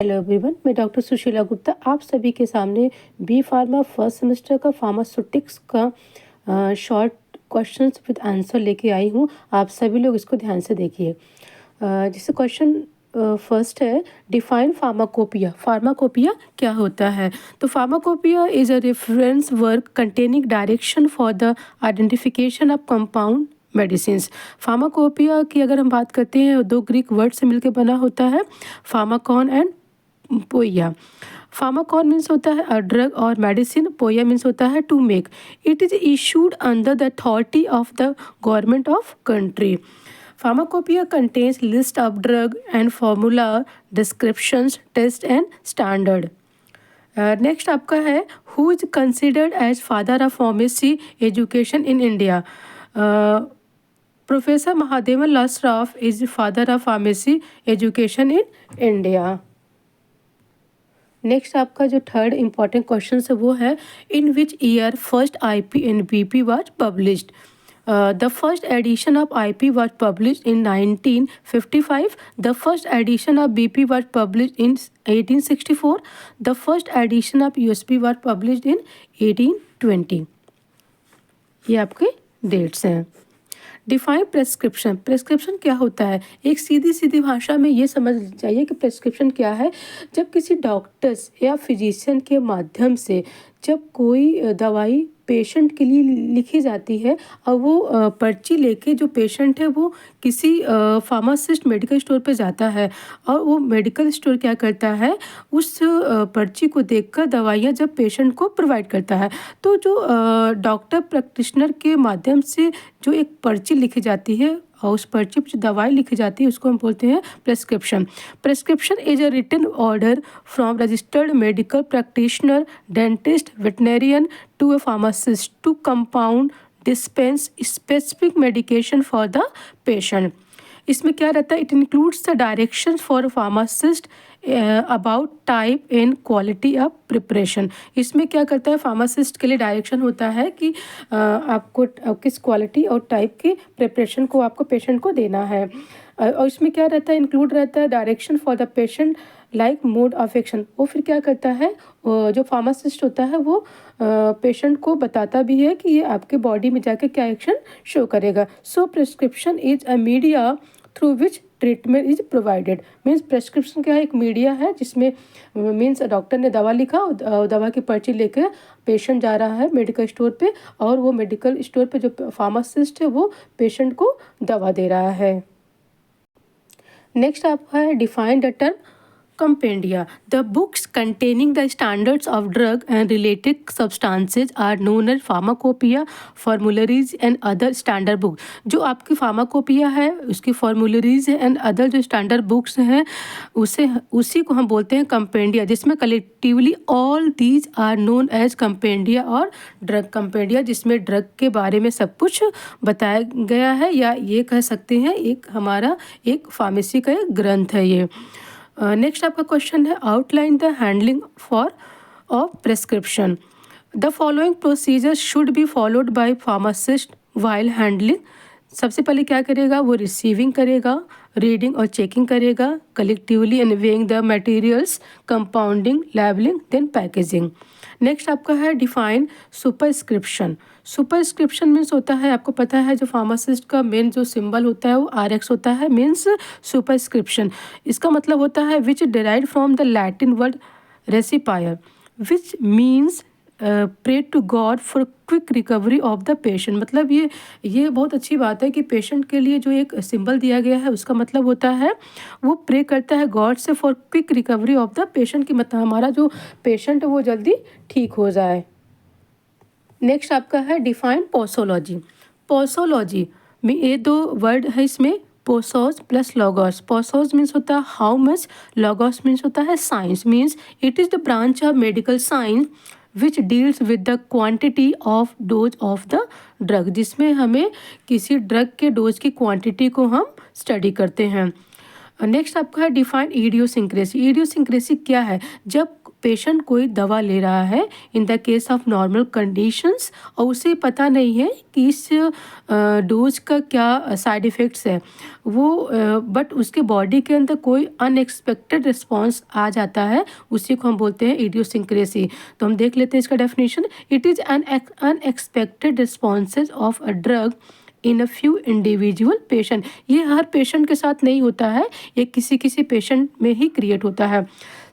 Hello everyone, मैं doctor Sushila Gupta आप सभी के सामने बी फार्मा फर्स्ट सेमेस्टर का फार्मास्यूटिक्स का शॉर्ट क्वेश्चंस विद आंसर लेके आई हूँ। आप सभी लोग इसको ध्यान से देखिए। जैसे क्वेश्चन फर्स्ट है, डिफाइन फार्माकोपिया। फार्माकोपिया क्या होता है? तो pharmacopoeia is a reference work containing direction for the identification of compound medicines. Pharmacopoeia की अगर हम बात करते हैं, दो ग्रीक वर्ड से मिलकर बना होता है, pharmakon and poia. Pharmakon means होता है अ ड्रग और मेडिसिन, पोया मीन्स होता है to make. It is issued under the authority of the government of country. Pharmacopoeia contains list of drug and formula, descriptions, test and standard. Next आपका है, who is considered as father of pharmacy education in India. Professor Mahadevan Lasraf is father of pharmacy education in India. Next आपका जो third important question है वो है, in which year first IP and BP was published. The first edition of IP was published in 1955, the first edition of BP was published in 1864, the first edition of USB was published in 1820। ये आपके dates हैं। Define prescription. Prescription क्या होता है? एक सीधी सीधी भाषा में ये समझ जाइए कि प्रेस्क्रिप्शन क्या है। जब किसी डॉक्टर्स या फिजिशियन के माध्यम से जब कोई दवाई पेशेंट के लिए लिखी जाती है और वो पर्ची लेके जो पेशेंट है वो किसी फार्मासिस्ट मेडिकल स्टोर पे जाता है और वो मेडिकल स्टोर क्या करता है, उस पर्ची को देखकर दवाइयाँ जब पेशेंट को प्रोवाइड करता है, तो जो डॉक्टर प्रैक्टिशनर के माध्यम से जो एक पर्ची लिखी जाती है और उस पर्ची पर जो दवाई लिखी जाती है उसको हम बोलते हैं prescription. Prescription is a written order from registered medical practitioner, dentist, veterinarian to a pharmacist to compound dispense specific medication for the patient. इसमें क्या रहता है? It includes the direction for pharmacist about type and quality of preparation. इसमें क्या करता है? Pharmacist के लिए डायरेक्शन होता है कि आपको किस क्वालिटी और टाइप की प्रिपरेशन को आपको पेशेंट को देना है। और इसमें क्या रहता है? इंक्लूड रहता है direction for the patient like mode of action. वो फिर क्या करता है, जो फार्मासिस्ट होता है वो पेशेंट को बताता भी है कि ये आपके बॉडी में जाके क्या एक्शन शो करेगा। So prescription is a media through which treatment is provided. Means prescription क्या है? एक मीडिया है जिसमें मीन्स डॉक्टर ने दवा लिखा और दवा की पर्ची लेकर पेशेंट जा रहा है मेडिकल स्टोर पे और वो मेडिकल स्टोर पे जो फार्मासिस्ट है वो पेशेंट को दवा दे रहा है। नेक्स्ट आपका है, define the term compendia. The books containing the standards of drug and related substances are known as pharmacopoeia, formularies and other standard books. जो आपकी फार्माकोपिया है उसकी फॉर्मुलरीज एंड अदर जो स्टैंडर्ड बुक्स हैं उसी को हम बोलते हैं कंपेंडिया, जिसमें collectively all these are known as compendia और ड्रग कंपेंडिया, जिसमें ड्रग के बारे में सब कुछ बताया गया है, या ये कह सकते हैं एक हमारा एक फार्मेसी का एक ग्रंथ है ये। नेक्स्ट आपका क्वेश्चन है, outline the handling for of prescription. The following procedure should be followed by pharmacist while handling. सबसे पहले क्या करेगा? वो रिसीविंग करेगा, रीडिंग और चेकिंग करेगा, collectively and weighing the materials, compounding, labelling, then packaging. Next आपका है, डिफाइन सुपरस्क्रिप्शन। सुपरस्क्रिप्शन मीन्स होता है, आपको पता है जो फार्मासिस्ट का मेन जो सिंबल होता है वो RX होता है, मीन्स सुपरस्क्रिप्शन। इसका मतलब होता है which derive from the Latin word recipere which means pray to God for quick recovery of the patient. मतलब ये बहुत अच्छी बात है कि पेशेंट के लिए जो एक सिंबल दिया गया है उसका मतलब होता है वो प्रे करता है गॉड से for quick recovery of the patient, की मतलब हमारा जो पेशेंट है वो जल्दी ठीक हो जाए। नेक्स्ट आपका है, डिफाइन पोसोलॉजी। पोसोलॉजी में ये दो वर्ड है इसमें, पोसोस प्लस लॉगोस। पोसोस मीन्स होता है हाउ मच, लॉगोस मीन्स होता है science. Means it is the branch of medical science which deals with the quantity of dose of the drug, जिसमें हमें किसी ड्रग के डोज की क्वांटिटी को हम स्टडी करते हैं। नेक्स्ट आपका है, डिफाइन इडियोसिंक्रेसी। इडियोसिंक्रेसी क्या है? जब पेशेंट कोई दवा ले रहा है in the case of normal conditions और उसे पता नहीं है कि इस डोज का क्या साइड इफ़ेक्ट्स है, वो बट उसके बॉडी के अंदर कोई अनएक्सपेक्टेड रिस्पॉन्स आ जाता है, उसी को हम बोलते हैं इडियोसिंक्रेसी। तो हम देख लेते हैं इसका definition. It is an unexpected responses of a drug in a few individual patient. ये हर पेशेंट के साथ नहीं होता है, ये किसी किसी पेशेंट में ही क्रिएट होता है।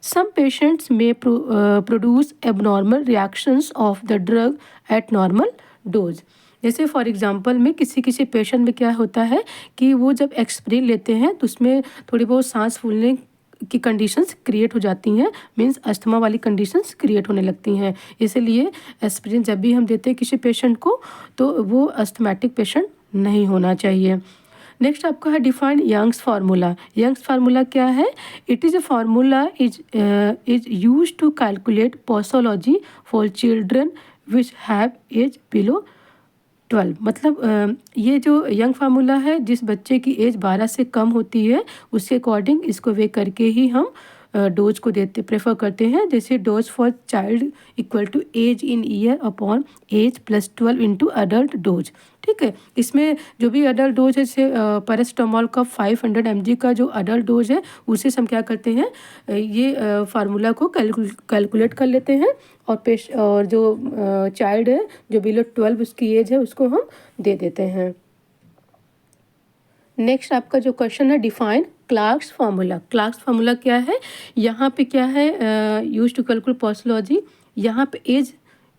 सम पेशेंट्स में produce abnormal reactions of the drug eight normal dose. जैसे फॉर एग्जांपल में किसी किसी पेशेंट में क्या होता है कि वो जब एक्सप्रिन लेते हैं तो उसमें थोड़ी बहुत सांस फूलने की कंडीशंस क्रिएट हो जाती हैं, मींस अस्थमा वाली कंडीशंस क्रिएट होने लगती हैं। इसीलिए एस्पिरिन जब भी हम देते हैं किसी पेशेंट को तो वो अस्थमैटिक पेशेंट नहीं होना चाहिए। नेक्स्ट आपका है defined Young's formula. Young's formula क्या है? It is a formula is use to calculate posology for children which have age below 12। मतलब ये जो यंग फार्मूला है, जिस बच्चे की एज 12 से कम होती है उसके अकॉर्डिंग इसको वे करके ही हम डोज को देते प्रेफर करते हैं। जैसे dose for child equal to age in year upon age plus 12 into adult dose. ठीक है, इसमें जो भी अडल्ट डोज है, जैसे पैरास्टामोल का 500 mg का जो अडल्ट डोज है उसे हम क्या करते हैं, ये फार्मूला को कैलकुलेट कर लेते हैं और जो चाइल्ड है जो बिलो 12 उसकी एज है उसको हम दे देते हैं। नेक्स्ट आपका जो क्वेश्चन है define Clarks formula. Clarks formula क्या है? यहाँ पे क्या है, यूज टू कैलकुलेट पोसोलॉजी, यहाँ पे एज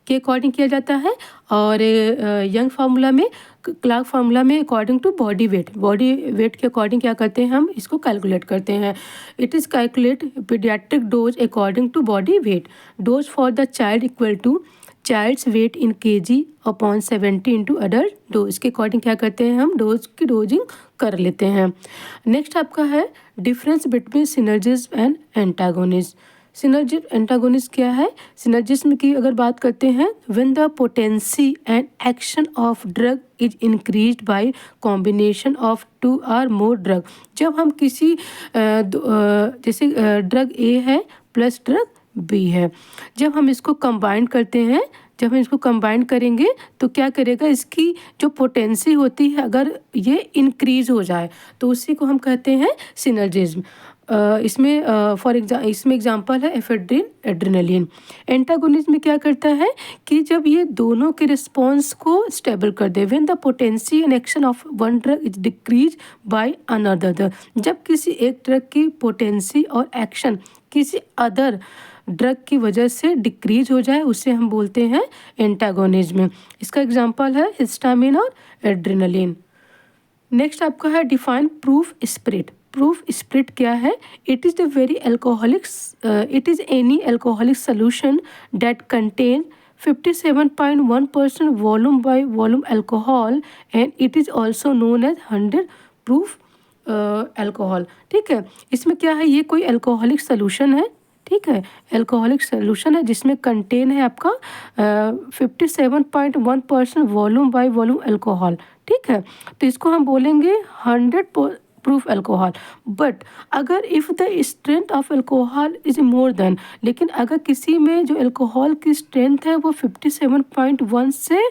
के अकॉर्डिंग किया जाता है। और यंग फार्मूला में, क्लार्क फार्मूला में अकॉर्डिंग टू बॉडी वेट के अकॉर्डिंग क्या करते हैं, हम इसको कैलकुलेट करते हैं। It is calculate paediatric dose according to body weight. Dose for the child equal to child's weight in kg upon 70 into adult dose के अकॉर्डिंग क्या करते हैं, हम डोज की डोजिंग कर लेते हैं। नेक्स्ट आपका है difference between synergism and antagonism. Synergism antagonism क्या है? सिनर्जिज्म की अगर बात करते हैं, when the potency and action of drug is increased by combination of 2 और मोर ड्रग। जब हम किसी जैसे ड्रग ए है प्लस ड्रग बी है, जब हम इसको कंबाइन करते हैं, जब हम इसको कंबाइन करेंगे तो क्या करेगा, इसकी जो पोटेंसी होती है अगर ये इंक्रीज हो जाए तो उसी को हम कहते हैं सिनर्जिज्म। इसमें इसमें एग्जांपल है एफेड्रिन, एड्रेनलिन। एंटागोनिज्म में क्या करता है कि जब ये दोनों के रिस्पॉन्स को स्टेबल कर दे, when the potency and action of one drug is decrease by another. जब किसी एक ड्रग की पोटेंसी और एक्शन किसी अदर ड्रग की वजह से डिक्रीज हो जाए उसे हम बोलते हैं एंटागोनिज्म। इसका एग्जांपल है हिस्टामिन और एड्रेनलिन। नेक्स्ट आपका है define proof spirit. Proof spirit क्या है? It is the very alcoholic, it is any alcoholic solution that contain 57.1% volume by volume alcohol and it is also known as 100 proof alcohol. ठीक है, इसमें क्या है, ये कोई एल्कोहलिक सोल्यूशन है, ठीक है, एल्कोहलिक सोल्यूशन है जिसमें कंटेन है आपका 57.1% वॉल्यूम बाय वॉल्यूम अल्कोहल। ठीक है, तो इसको हम बोलेंगे 100 प्रूफ अल्कोहल। बट अगर if the strength of alcohol is more than, लेकिन अगर किसी में जो अल्कोहल की स्ट्रेंथ है वो 57.1 से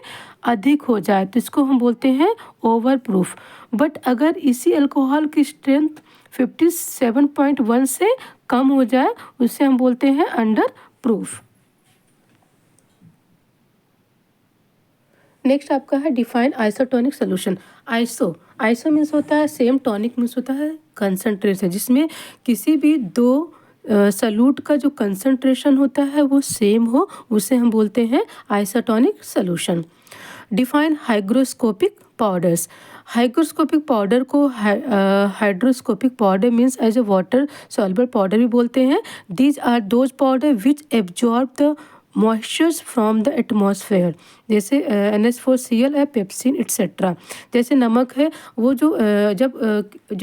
अधिक हो जाए तो इसको हम बोलते हैं ओवर प्रूफ। बट अगर इसी अल्कोहल की स्ट्रेंथ 57.1 से कम हो जाए उसे हम बोलते हैं अंडर प्रूफ। नेक्स्ट आपका है define isotonic solution. Iso means होता है सेम, टॉनिक मीन्स होता है कंसंट्रेशन, जिसमें किसी भी दो सॉल्यूट का जो कंसंट्रेशन होता है वो सेम हो उसे हम बोलते हैं isotonic solution. Define hygroscopic powders. Hygroscopic powder को hydroscopic powder means as a water soluble powder भी बोलते हैं। These are those powder which absorb the moistures from the atmosphere, जैसे NH4Cl है, पेप्सिन एक्सेट्रा। जैसे नमक है वो जो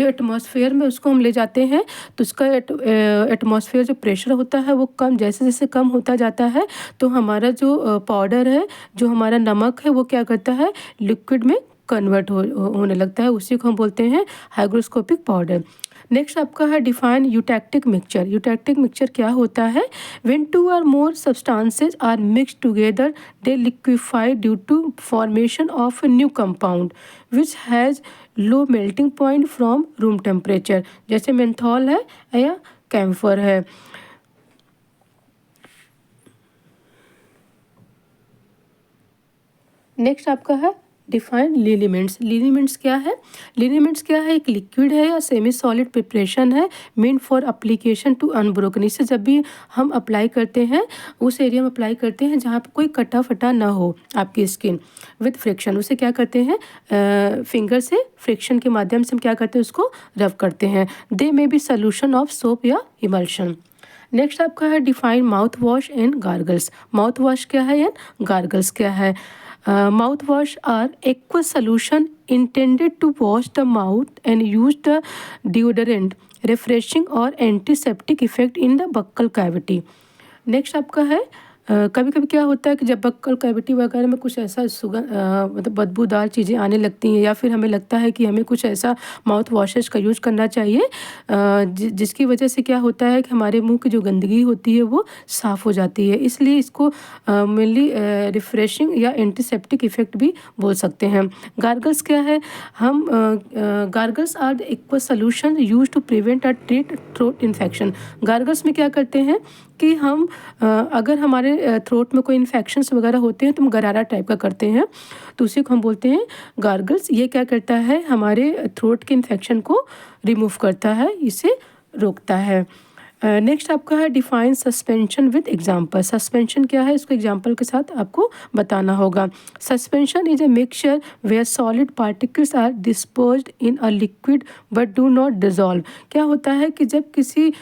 एटमॉस्फेयर में उसको हम ले जाते हैं तो उसका एटमॉस्फेयर जो प्रेशर होता है वो कम, जैसे जैसे कम होता जाता है तो हमारा जो पाउडर है, जो हमारा नमक है वो क्या करता है, लिक्विड में कन्वर्ट होने लगता है, उसी को हम बोलते हैं हाइग्रोस्कोपिक पाउडर। नेक्स्ट आपका है define eutectic mixture. Eutectic mixture क्या होता है? व्हेन 2 और more substances are mixed together they liquefy due to formation of a new compound which has low melting point from room temperature, जैसे menthol है या camphor है। नेक्स्ट आपका है डिफाइन लिनीमेंट्स। लिनीमेंट्स क्या है? लिनीमेंट्स क्या है? एक लिक्विड है या सेमी सॉलिड प्रिपरेशन है meant for application to unbroken. इससे जब भी हम अप्लाई करते हैं उस एरिया में अप्लाई करते हैं जहाँ पे कोई कटा फटा ना हो आपकी स्किन विद फ्रिक्शन। उसे क्या करते हैं? फिंगर से फ्रिक्शन के माध्यम से हम क्या करते हैं? उसको रब करते हैं। They may be solution of soap या इमल्शन। नेक्स्ट आपका है define mouth wash and gargles. Mouth wash क्या है एंड गार्गल्स क्या है? Mouthwash are aqueous solution intended to wash the mouth and use the deodorant, refreshing or antiseptic effect in the buccal cavity. Next आपका है कभी कभी क्या होता है कि जब बक्कल कैविटी वगैरह में कुछ ऐसा मतलब बदबूदार चीज़ें आने लगती हैं या फिर हमें लगता है कि हमें कुछ ऐसा माउथ वॉशेस का यूज करना चाहिए जिसकी वजह से क्या होता है कि हमारे मुंह की जो गंदगी होती है वो साफ़ हो जाती है। इसलिए इसको मेनली रिफ्रेशिंग या एंटीसेप्टिक इफेक्ट भी बोल सकते हैं। गार्गल्स क्या है? हम gargles are the aqueous solution use to prevent a treat throat infection. Gargles में क्या करते हैं कि हम अगर हमारे थ्रोट में कोई इन्फेक्शंस वगैरह होते हैं तो हम गरारा टाइप का करते हैं, तो उसी को हम बोलते हैं गार्गल्स। ये क्या करता है? हमारे थ्रोट के इन्फेक्शन को रिमूव करता है, इसे रोकता है। नेक्स्ट आपका है define suspension with example. Suspension क्या है? इसको एग्जांपल के साथ आपको बताना होगा। Suspension is a mixture where solid particles are dispersed in a liquid but do not dissolve. क्या होता है कि जब किसी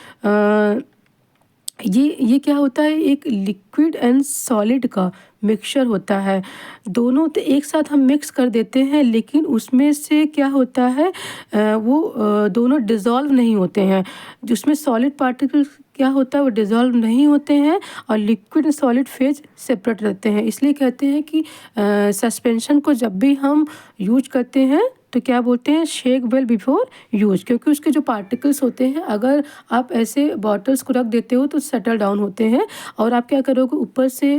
ये क्या होता है? एक लिक्विड एंड सॉलिड का मिक्सचर होता है, दोनों तो एक साथ हम मिक्स कर देते हैं लेकिन उसमें से क्या होता है वो दोनों डिज़ोल्व नहीं होते हैं। जिसमें सॉलिड पार्टिकल्स क्या होता है वो डिज़ोल्व नहीं होते हैं और liquid and solid phase separate रहते हैं। इसलिए कहते हैं कि सस्पेंशन को जब भी हम यूज करते हैं तो क्या बोलते हैं? शेक वेल बिफोर यूज, क्योंकि उसके जो पार्टिकल्स होते हैं अगर आप ऐसे बॉटल्स को रख देते हो तो सेटल डाउन होते हैं और आप क्या करोगे? ऊपर से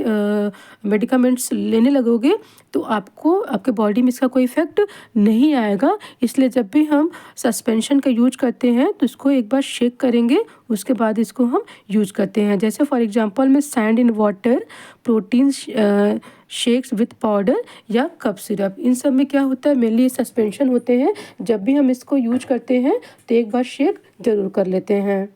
मेडिकामेंट्स लेने लगोगे तो आपको आपके बॉडी में इसका कोई इफेक्ट नहीं आएगा। इसलिए जब भी हम सस्पेंशन का यूज करते हैं तो इसको एक बार शेक करेंगे, उसके बाद इसको हम यूज करते हैं। जैसे फॉर एग्जांपल में sand in water, protein shakes with powder या कप सिरप, इन सब में क्या होता है? मेनली सस्पेंशन होते हैं। जब भी हम इसको यूज करते हैं तो एक बार शेक जरूर कर लेते हैं।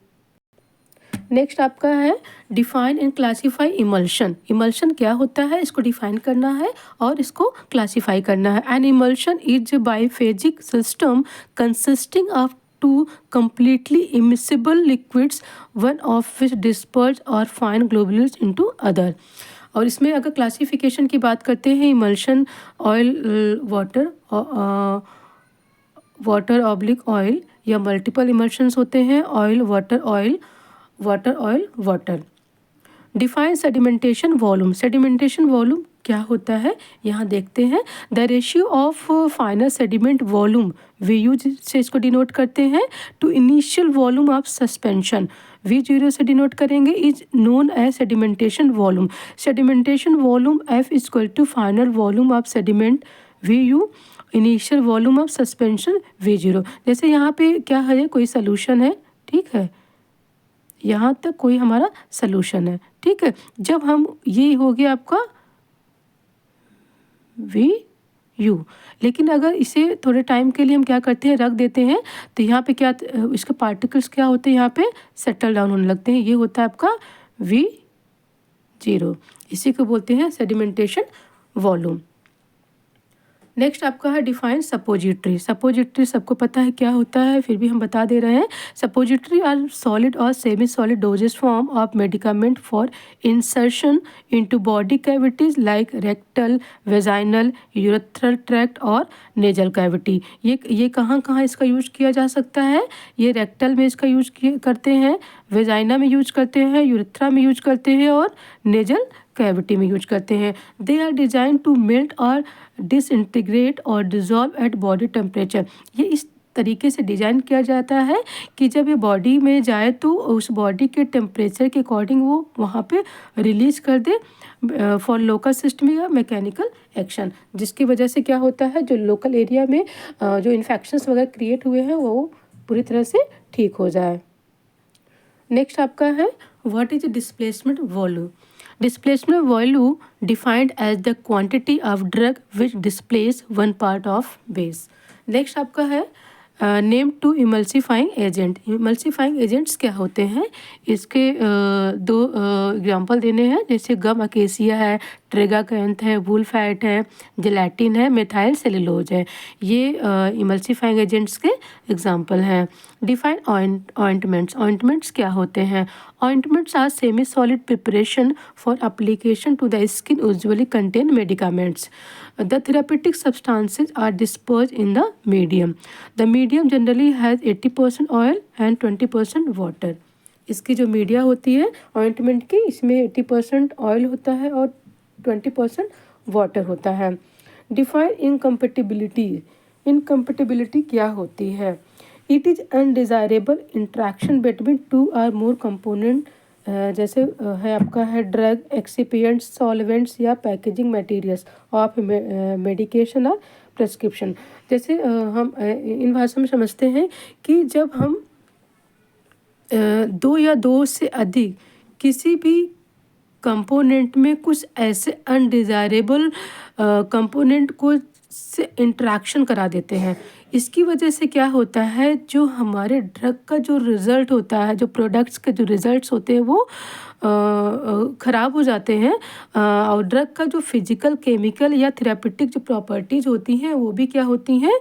नेक्स्ट आपका है define and classify emulsion. Emulsion क्या होता है? इसको डिफाइन करना है और इसको क्लासीफाई करना है। An emulsion is biphasic system consisting of two completely immiscible liquids, one of which disperse or fine globules into other। और इसमें अगर क्लासिफिकेशन की बात करते हैं, emulsion oil water oblique oil या मल्टीपल इमल्शंस होते हैं, oil water oil water oil water. Define sedimentation volume. Sedimentation volume क्या होता है यहाँ देखते हैं। The ratio of final sediment volume VU से इसको डिनोट करते हैं to initial volume of suspension, V0 से डिनोट करेंगे, is known as sedimentation volume. Sedimentation volume F equal to final volume of sediment VU, initial volume of suspension V0। जैसे यहाँ पे क्या है? कोई सोल्यूशन है, ठीक है, यहाँ तक कोई हमारा सोल्यूशन है, ठीक है। जब हम ये हो गया आपका VU, लेकिन अगर इसे थोड़े टाइम के लिए हम क्या करते हैं? रख देते हैं तो यहाँ पे क्या इसके पार्टिकल्स क्या होते हैं? यहाँ पे सेटल डाउन होने लगते हैं। ये होता है आपका V0, इसी को बोलते हैं सेडिमेंटेशन वॉल्यूम। नेक्स्ट आपका है डिफाइन सपोजिटरी। सपोजिटरी सबको पता है क्या होता है, फिर भी हम बता दे रहे हैं। सपोजिटरी आर सॉलिड और semi solid doses form of medicament for insertion into body cavities like rectal, vaginal, urethral tract और नेजल कैविटी। ये कहाँ कहाँ इसका यूज किया जा सकता है? ये रेक्टल में इसका यूज करते हैं, वेजाइना में यूज करते हैं, यूरेथ्रा में यूज करते हैं और नेजल कैविटी में यूज करते हैं। They are design to melt और डिसइंटीग्रेट और डिजॉल्व एट बॉडी टेम्परेचर। ये इस तरीके से डिज़ाइन किया जाता है कि जब ये बॉडी में जाए तो उस बॉडी के टेम्परेचर के अकॉर्डिंग वो वहाँ पे रिलीज कर दे फॉर लोकल सिस्टम या मैकेनिकल एक्शन, जिसकी वजह से क्या होता है, जो लोकल एरिया में जो इन्फेक्शंस वगैरह क्रिएट हुए हैं वो पूरी तरह से ठीक हो जाए। नेक्स्ट आपका है what is displacement volume. Displacement volume defined as the quantity of drug which displace one part of base. Next आपका है name two emulsifying agent. Emulsifying agents क्या होते हैं, इसके दो एग्जांपल देने हैं, जैसे गम अकेसिया है, ट्रेगाकैंथ है, वूल फैट है, जेलेटिन है, मेथाइल सेलुलोज है। ये इमल्सीफाइंग एजेंट्स के एग्जांपल हैं। Define ointments. ऑइंटमेंट्स क्या होते हैं? Ointments are semi solid preparation for application to the skin, usually contain medicaments. The therapeutic substances are dispersed in the medium. The medium generally has 80% oil and 20% water. इसकी जो media होती है ointment की, इसमें 80% oil होता है और 20% water होता है। Define incompatibility. इनकम्पेटिबिलिटी क्या होती है? It is undesirable interaction between two or more component, जैसे है आपका है ड्रग, एक्सिपिएंट्स, सॉल्वेंट्स या पैकेजिंग मटेरियल्स ऑफ मेडिकेशन और प्रेस्क्रिप्शन। जैसे हम इन भाषा में समझते हैं कि जब हम दो या दो से अधिक किसी भी कंपोनेंट में कुछ ऐसे अनडिज़ायरेबल कंपोनेंट को से इंटरेक्शन करा देते हैं, इसकी वजह से क्या होता है, जो हमारे ड्रग का जो रिज़ल्ट होता है, जो प्रोडक्ट्स के जो रिज़ल्ट्स होते हैं वो ख़राब हो जाते हैं और ड्रग का जो फिजिकल, केमिकल या थेरापेटिक जो प्रॉपर्टीज़ होती हैं वो भी क्या होती हैं,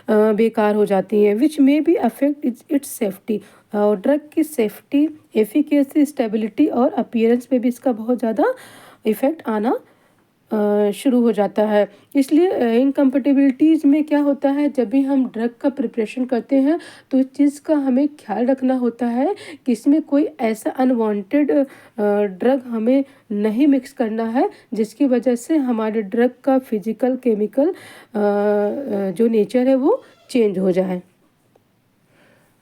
बेकार हो जाती हैं। Which may be affect its safety. और ड्रग की सेफ्टी, एफिकेसी, स्टेबिलिटी और अपीयरेंस पे भी इसका बहुत ज़्यादा इफ़ेक्ट आना शुरू हो जाता है। इसलिए इनकम्पेटिबिलिटीज़ में क्या होता है, जब भी हम ड्रग का प्रिपरेशन करते हैं तो इस चीज़ का हमें ख्याल रखना होता है कि इसमें कोई ऐसा अनवांटेड ड्रग हमें नहीं मिक्स करना है जिसकी वजह से हमारे ड्रग का फिजिकल, केमिकल जो नेचर है वो चेंज हो जाए।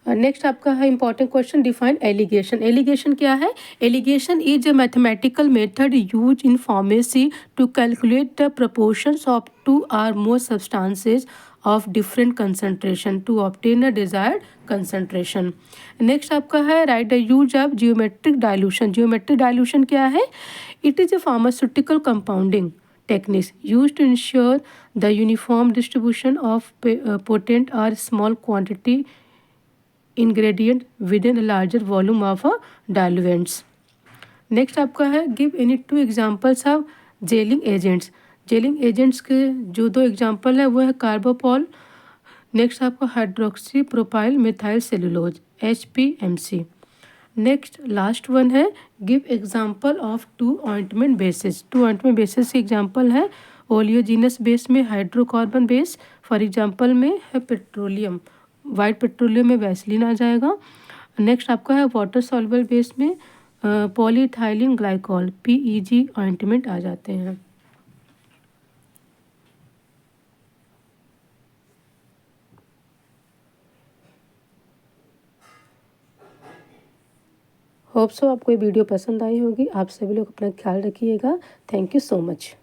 नेक्स्ट आपका है important question, define alligation. Alligation क्या है? Alligation is a mathematical method use in pharmacy to calculate the proportions of two or more substances of different concentration to obtain a desired concentration. Next आपका है write the use of geometric dilution. Geometric dilution क्या है? It is a pharmaceutical compounding techniques used to ensure the uniform distribution of potent or small quantity ingredient within a larger volume of a diluents. Next आपका है give any two examples of gelling agents. Gelling agents के जो दो एग्जांपल है वो है carbopol, next आपका hydroxy propyl methyl cellulose, HPMC। Next last one है give example of two ointment bases. Two ointment bases के एग्जांपल है ओलियोजिनस बेस में हाइड्रोकार्बन बेस, फॉर एग्जांपल में है पेट्रोलियम, वाइट पेट्रोलियम में वैसलीन आ जाएगा। नेक्स्ट आपका है वाटर सॉल्युबल बेस में पॉलीइथाइलिन ग्लाइकॉल, PEG ऑइंटमेंट आ जाते हैं। होप सो आपको ये वीडियो पसंद आई होगी। आप सभी लोग अपना ख्याल रखिएगा। Thank you so much.